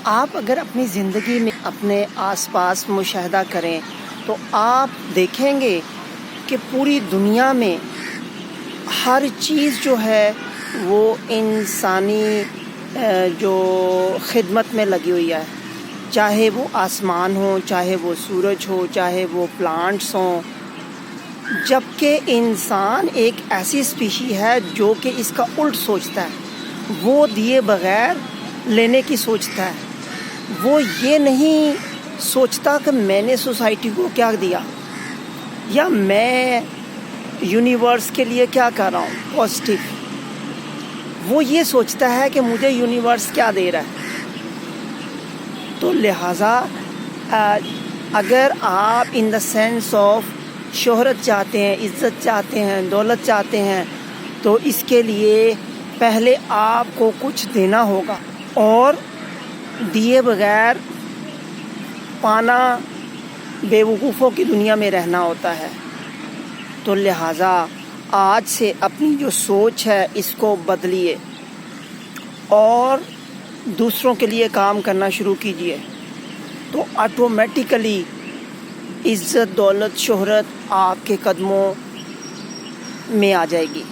آپ اگر اپنی زندگی میں اپنے آس پاس مشاہدہ کریں تو آپ دیکھیں گے کہ پوری دنیا میں ہر چیز جو ہے وہ انسانی جو خدمت میں لگی ہوئی ہے، چاہے وہ آسمان ہو، چاہے وہ سورج ہو، چاہے وہ پلانٹس ہوں، جبکہ انسان ایک ایسی اسپیشی ہے جو کہ اس کا الٹ سوچتا ہے۔ وہ دیے بغیر لینے کی سوچتا ہے، وہ یہ نہیں سوچتا کہ میں نے سوسائٹی کو کیا دیا یا میں یونیورس کے لیے کیا کر رہا ہوں پازیٹیو۔ وہ یہ سوچتا ہے کہ مجھے یونیورس کیا دے رہا ہے۔ تو لہٰذا اگر آپ ان دا سینس آف شہرت چاہتے ہیں، عزت چاہتے ہیں، دولت چاہتے ہیں، تو اس کے لیے پہلے آپ کو کچھ دینا ہوگا، اور دیے بغیر پانا بے وقوفوں کی دنیا میں رہنا ہوتا ہے۔ تو لہٰذا آج سے اپنی جو سوچ ہے اس کو بدلیے اور دوسروں کے لیے کام کرنا شروع کیجیے، تو آٹومیٹیکلی عزت، دولت، شہرت آپ کے قدموں میں آ جائے گی۔